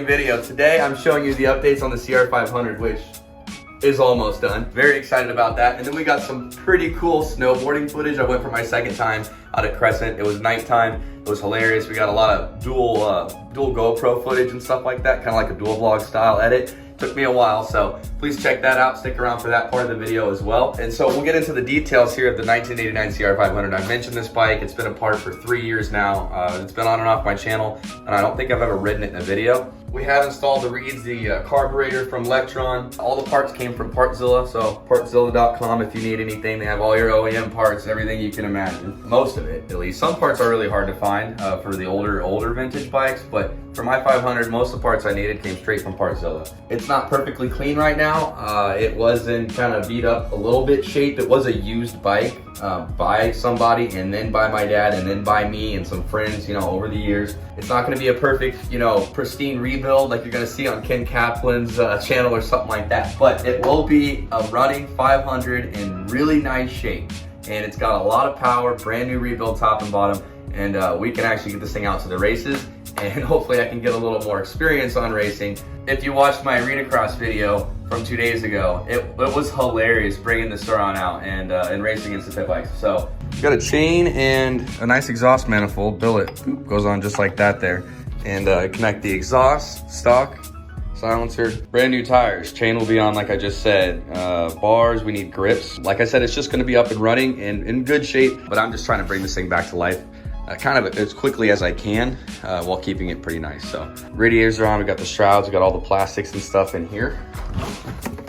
snowboarding video. Today I'm showing you the updates on the CR500, which is almost done. Very excited about that. And then we got some pretty cool snowboarding footage. I went for my second time out at Crescent. It was nighttime. It was hilarious. We got a lot of dual GoPro footage and stuff like that, kind of like a dual vlog style edit. Took me a while, so please check that out. Stick around for that part of the video as well. And so we'll get into the details here of the 1989 CR500. I mentioned this bike. It's been apart for 3 years now. It's been on and off my channel, and I don't think I've ever ridden it in a video. We have installed the reeds, the carburetor from Electron. All the parts came from Partzilla, so partzilla.com if you need anything. They have all your OEM parts, everything you can imagine. Most of it, at least. Some parts are really hard to find for the older vintage bikes, but for my 500, most of the parts I needed came straight from Partzilla. It's not perfectly clean right now. It was in kind of beat up, a little bit shape. It was a used bike by somebody, and then by my dad, and then by me and some friends, you know, over the years. It's not gonna be a perfect, you know, pristine rebuild like you're gonna see on Ken Kaplan's channel or something like that, but it will be a running 500 in really nice shape. And it's got a lot of power, brand new rebuild top and bottom, and we can actually get this thing out to the races, and hopefully I can get a little more experience on racing. If you watched my arena cross video from 2 days ago, it was hilarious bringing the Sauron out and racing against the pit bikes. So got a chain and a nice exhaust manifold. Billet goes on just like that there, and connect the exhaust, stock, silencer, brand new tires. Chain will be on like I just said. Bars, we need grips. Like I said, it's just going to be up and running and in good shape, but I'm just trying to bring this thing back to life kind of as quickly as I can while keeping it pretty nice. So radiators are on, we got the shrouds, we got all the plastics and stuff in here.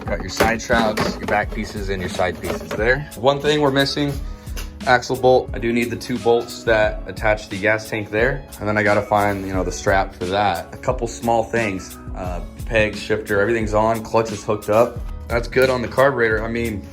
Got your side shrouds, your back pieces, and your side pieces there. One thing we're missing, axle bolt. I do need the 2 bolts that attach the gas tank there, and then I got to find, you know, the strap for that. A couple small things, pegs, shifter, everything's on, clutch is hooked up. That's good on the carburetor. I mean,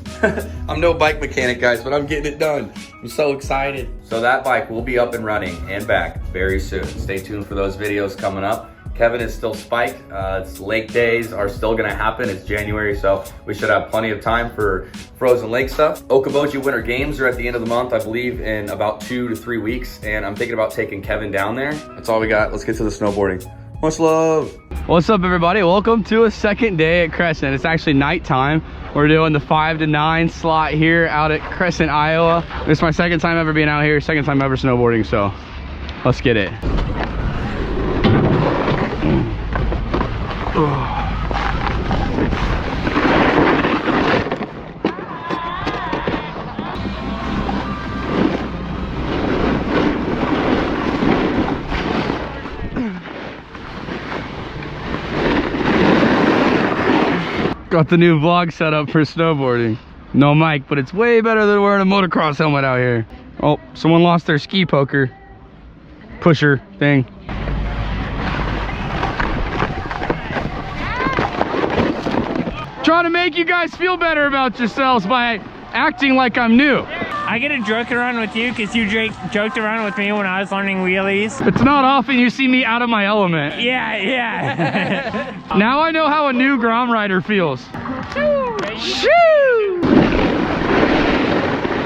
I'm no bike mechanic, guys, but I'm getting it done. I'm so excited. So that bike will be up and running and back very soon. Stay tuned for those videos coming up. Kevin is still spiked. It's lake days are still gonna happen. It's January, so we should have plenty of time for frozen lake stuff. Okoboji Winter Games are at the end of the month, I believe, in about 2 to 3 weeks, and I'm thinking about taking Kevin down there. That's all we got. Let's get to the snowboarding. Much love. What's up, everybody? Welcome to a second day at Crescent. It's actually nighttime. We're doing the 5 to 9 slot here out at Crescent, Iowa. This is my second time ever being out here, second time ever snowboarding, so let's get it. Got the new vlog set up for snowboarding. No mic, but it's way better than wearing a motocross helmet out here. Oh, someone lost their ski poker pusher thing. Trying to make you guys feel better about yourselves by acting like I'm new. I get to joke around with you because you joked around with me when I was learning wheelies. It's not often you see me out of my element. Yeah, yeah. Now I know how a new Grom rider feels. Shoo!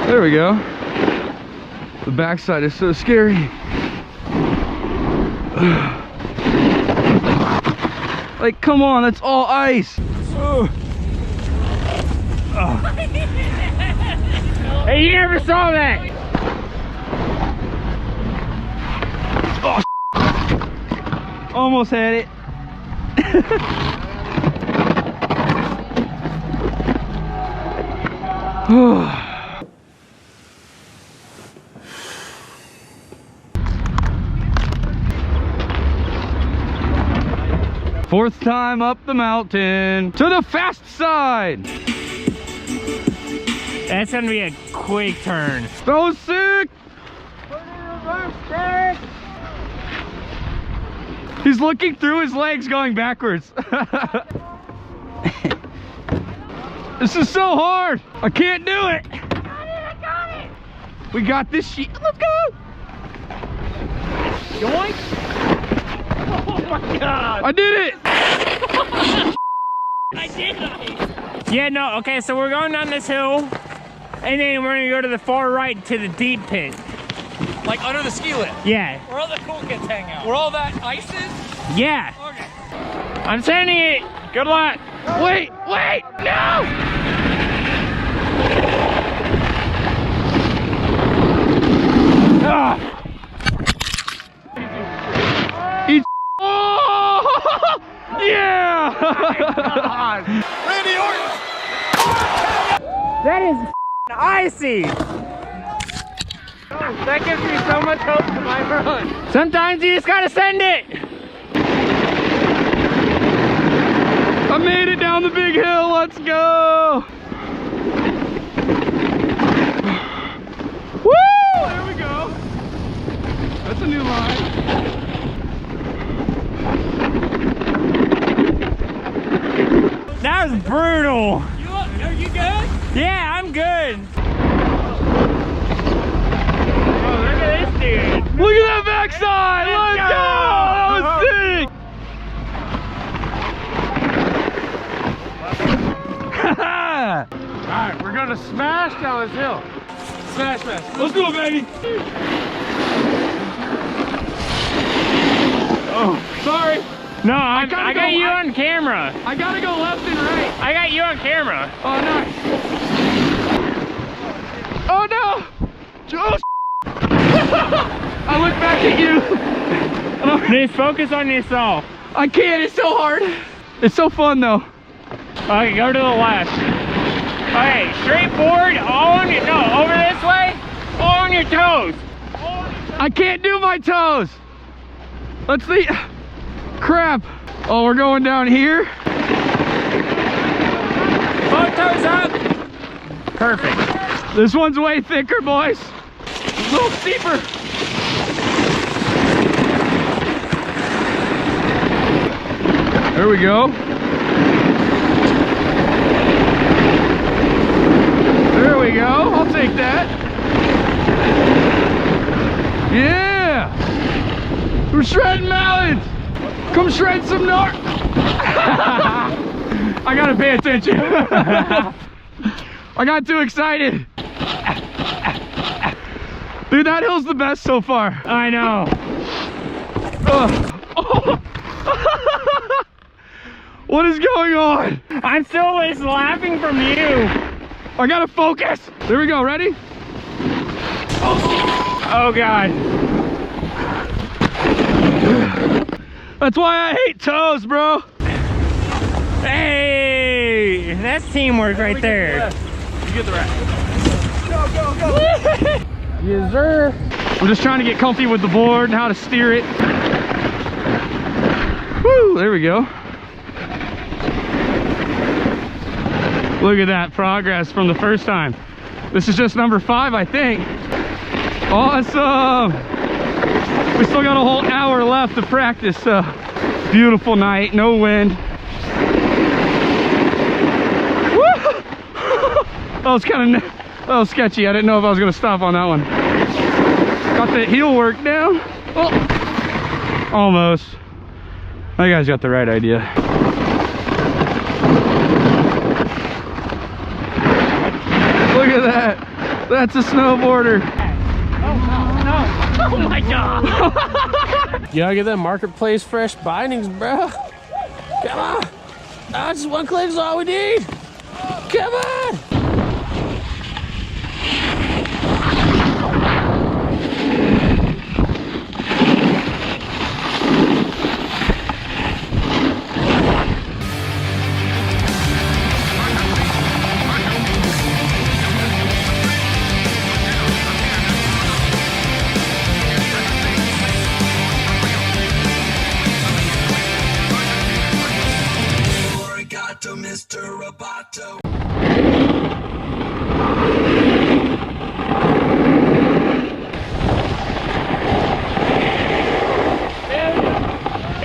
There we go. The backside is so scary. Like, come on, that's all ice. Oh. Hey, you never saw that. Oh, almost had it. Fourth time up the mountain to the fast side. That's gonna be a quick turn. So sick! He's looking through his legs going backwards. This is so hard. I can't do it. I got it. We got this shit. Let's go. Yoink. Oh my God. I did it. I did it. Yeah, no, okay, so we're going down this hill. And then we're gonna go to the far right to the deep pit. Like under the ski lift? Yeah. Where all the cool kids hang out? Where all that ice is? Yeah. Okay. I'm sending it. Good luck. Wait, no! Ah. Eat. Oh! Yeah! Randy Orton. That is icy. That gives me so much hope for my run. Sometimes you just gotta send it. I made it down the big hill. Let's go. Woo! There we go. That's a new line. That was brutal. Are you good? Yeah, I'm good. Oh, look at this dude. Look at that backside. Let's go. That was sick. Alright, we're gonna smash down this hill. Smash. Let's do it, baby. Oh, sorry. No, I got go- you on camera. I gotta go left and right. I got you on camera. Oh, nice. Oh, no. Oh, I look back at you. Just focus on yourself. I can't. It's so hard. It's so fun, though. Okay, go to the left. Okay, straight forward, all on your, no, over this way, all on your toes. I can't do my toes. Let's see. Crap. Oh, we're going down here. Both toes up. Perfect. This one's way thicker, boys. A little steeper. There we go. There we go. I'll take that. Yeah. We're shredding mountains. Come shred some north. I gotta pay attention. I got too excited. Dude, that hill's the best so far. I know. Oh. What is going on? I'm still just laughing from you. I gotta focus. There we go. Ready? Oh God. That's why I hate toes, bro. Hey, that's teamwork right there. You get the rest. Go, go, go. Yes, sir. I'm just trying to get comfy with the board and how to steer it. Woo, there we go. Look at that progress from the first time. This is just number 5, I think. Awesome. We still got a whole hour left to practice. Beautiful night, no wind. Woo! That was sketchy. I didn't know if I was gonna stop on that one. Got the heel work down. Oh, almost. You guys got the right idea. Look at that. That's a snowboarder. Oh my God. You gotta get that marketplace fresh bindings, bro. Come on. Just one click is all we need. Come on.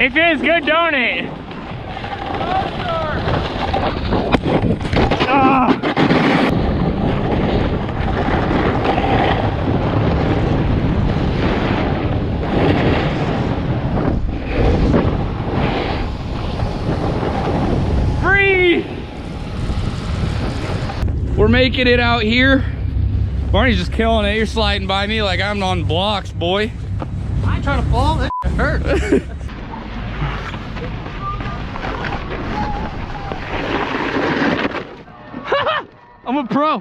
It feels good, don't it? Ah. Free! We're making it out here. Barney's just killing it. You're sliding by me like I'm on blocks, boy. I ain't trying to fall. That hurt. I'm a pro.